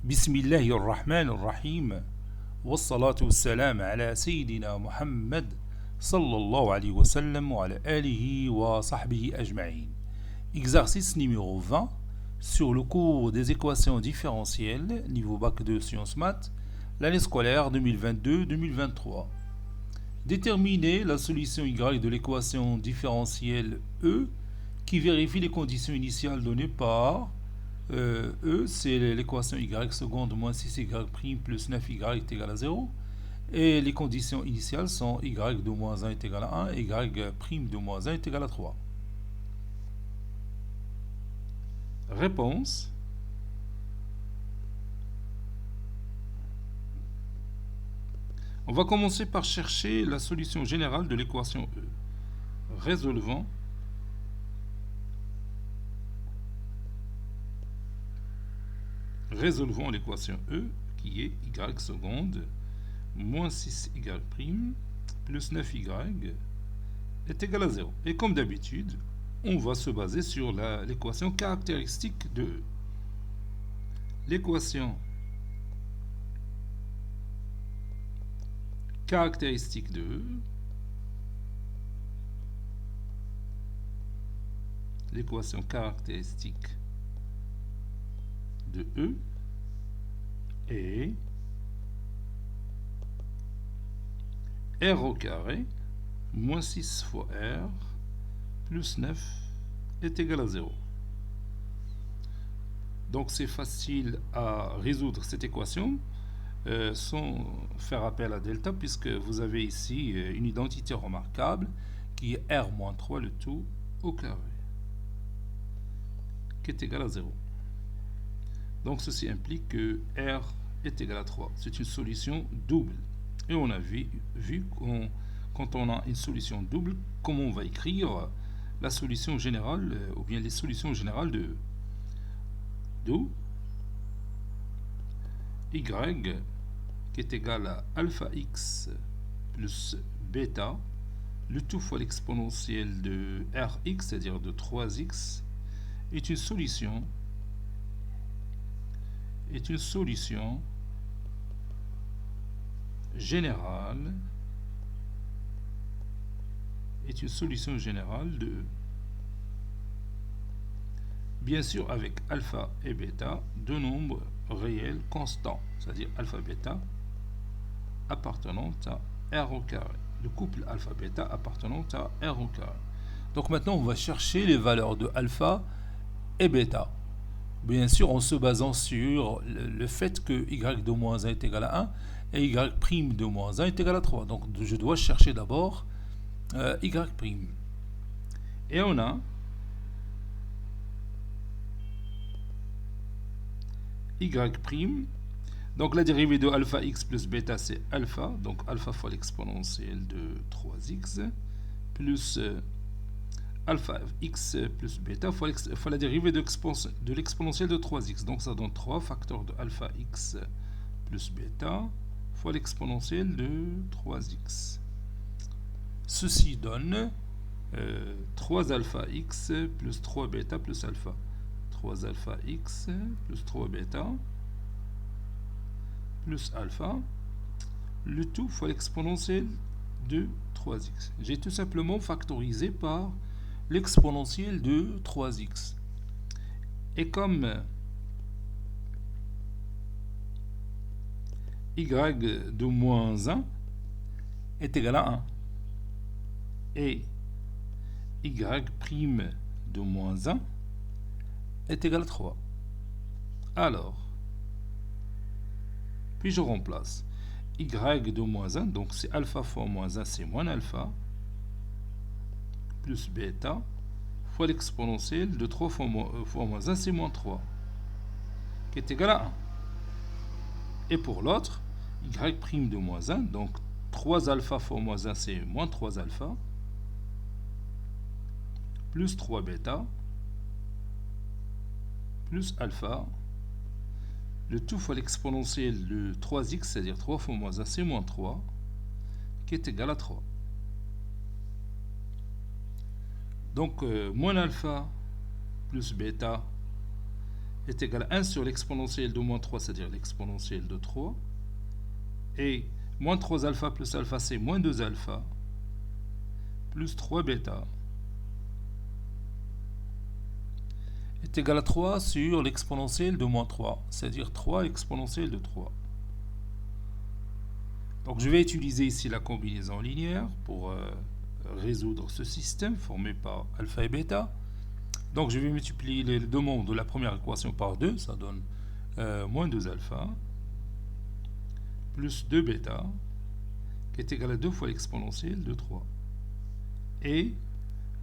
بسم الله الرحمن الرحيم والصلاة والسلام على سيدنا محمد صلى الله عليه وسلم وعلى آله وصحبه أجمعين. Exercice numéro 20 sur le cours des équations différentielles, niveau bac 2 sciences maths, l'année scolaire 2022-2023. Déterminer la solution y de l'équation différentielle E qui vérifie les conditions initiales données par E, c'est l'équation y seconde moins 6y' plus 9y est égal à 0. Et les conditions initiales sont y de moins 1 est égal à 1 et y' de moins 1 est égal à 3. Réponse. On va commencer par chercher la solution générale de l'équation E. Résolvons l'équation E qui est y seconde moins 6y' plus 9y est égal à 0. Et comme d'habitude, on va se baser sur l'équation caractéristique de E. L'équation caractéristique de E, l'équation caractéristique de E est R au carré moins 6 fois R plus 9 est égal à 0. Donc c'est facile à résoudre cette équation sans faire appel à delta, puisque vous avez ici une identité remarquable qui est R moins 3 le tout au carré, qui est égal à 0. Donc ceci implique que R est égal à 3. C'est une solution double. Et on a vu quand on a une solution double, comment on va écrire la solution générale, ou bien les solutions générales de E. D'où Y qui est égal à alpha x plus bêta, le tout fois l'exponentielle de Rx, c'est-à-dire de 3x, est une solution générale de E. Bien sûr avec alpha et bêta, deux nombres réels constants, c'est-à-dire alpha bêta appartenant à R au carré. Le couple alpha-bêta appartenant à R au carré. Donc maintenant, on va chercher les valeurs de alpha et bêta. Bien sûr, en se basant sur le fait que y de moins 1 est égal à 1 et y' de moins 1 est égal à 3. Donc je dois chercher d'abord y'. Et on a y'. Donc la dérivée de alpha x plus bêta, c'est alpha, donc alpha fois l'exponentielle de 3x, plus alpha x plus bêta fois la dérivée de l'exponentielle de 3x. Donc ça donne 3 facteurs de alpha x plus bêta fois l'exponentielle de 3x. Ceci donne 3 alpha x plus 3 bêta plus alpha. 3 alpha x plus 3 bêta plus alpha, le tout fois l'exponentielle de 3x. J'ai tout simplement factorisé par l'exponentielle de 3x. Et comme y de moins 1 est égal à 1 et y' de moins 1 est égal à 3, alors puis je remplace y de moins 1, donc c'est alpha fois moins 1, c'est moins alpha, plus bêta, fois l'exponentielle de 3 fois moins 1, c'est moins 3, qui est égal à 1. Et pour l'autre, y' de moins 1, donc 3 alpha fois moins 1, c'est moins 3 alpha, plus 3 bêta, plus alpha, le tout fois l'exponentielle de 3x, c'est-à-dire 3 fois moins 1, c'est moins 3, qui est égal à 3. Donc, moins alpha plus bêta est égal à 1 sur l'exponentielle de moins 3, c'est-à-dire l'exponentielle de 3. Et moins 3 alpha plus alpha, c'est moins 2 alpha plus 3 bêta est égal à 3 sur l'exponentielle de moins 3, c'est-à-dire 3 exponentielle de 3. Donc je vais utiliser ici la combinaison linéaire pour résoudre ce système formé par alpha et bêta. Donc je vais multiplier les deux membres de la première équation par 2, ça donne moins 2 alpha plus 2 bêta qui est égal à 2 fois l'exponentielle de 3. Et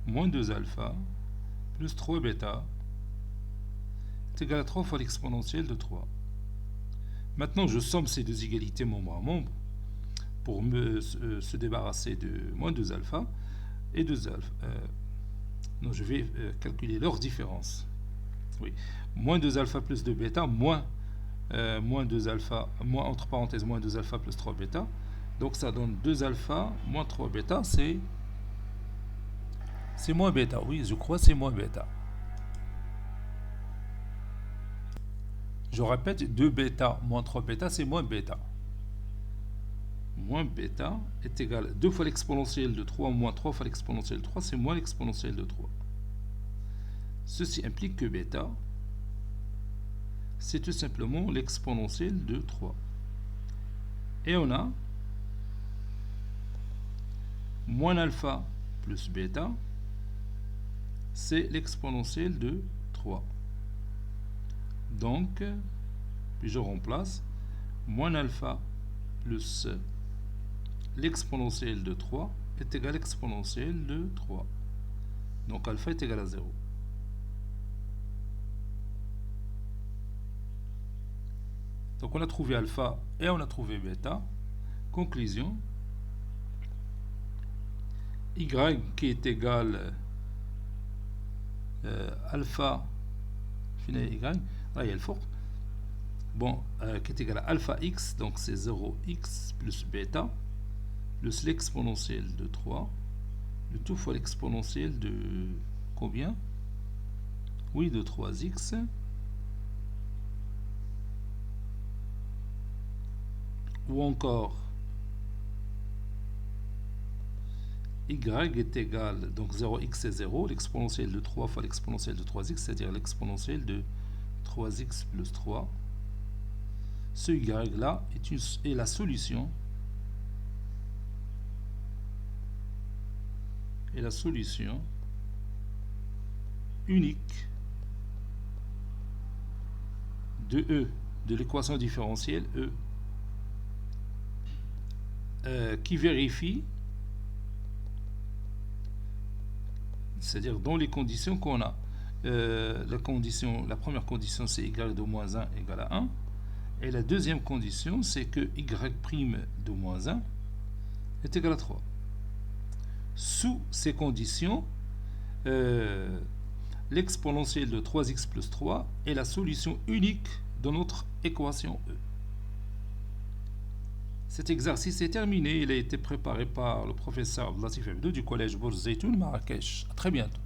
moins 2 alpha plus 3 bêta est égal à 3 fois l'exponentielle de 3. Maintenant, je somme ces deux égalités membre à membre pour se débarrasser de moins 2 alpha et 2 alpha. Non, je vais calculer leur différence. Oui, moins 2 alpha plus 2 bêta moins 2 alpha, moins entre parenthèses moins 2 alpha plus 3 bêta. Donc ça donne 2 alpha moins 3 bêta, c'est moins bêta. Oui, je crois c'est moins bêta. Je répète, 2 bêta moins 3 bêta, c'est moins bêta. Moins bêta est égal à 2 fois l'exponentielle de 3 moins 3 fois l'exponentielle de 3, c'est moins l'exponentielle de 3. Ceci implique que bêta, c'est tout simplement l'exponentielle de 3. Et on a moins alpha plus bêta, c'est l'exponentielle de 3. Donc, puis je remplace moins alpha plus l'exponentielle de 3 est égal à l'exponentielle de 3. Donc alpha est égal à 0. Donc on a trouvé alpha et on a trouvé bêta. Conclusion. Y qui est égal alpha, final Y, là il y a le fort. Bon, qui est égal à alpha x, donc c'est 0x plus bêta, plus l'exponentielle de 3, le tout fois l'exponentielle de combien? Oui, de 3x. Ou encore y est égal, donc 0x c'est 0, l'exponentielle de 3 fois l'exponentielle de 3x, c'est-à-dire l'exponentielle de 3x plus 3. Ce y là est la solution unique de E, de l'équation différentielle E, qui vérifie, c'est-à-dire dans les conditions qu'on a. La première condition c'est y de moins 1 égale à 1. Et la deuxième condition c'est que y' de moins 1 est égal à 3. Sous ces conditions, l'exponentielle de 3x plus 3 est la solution unique de notre équation E. Cet exercice est terminé. Il a été préparé par le professeur Latif Abdou du collège Bourz Zeytoun Marrakech. À très bientôt.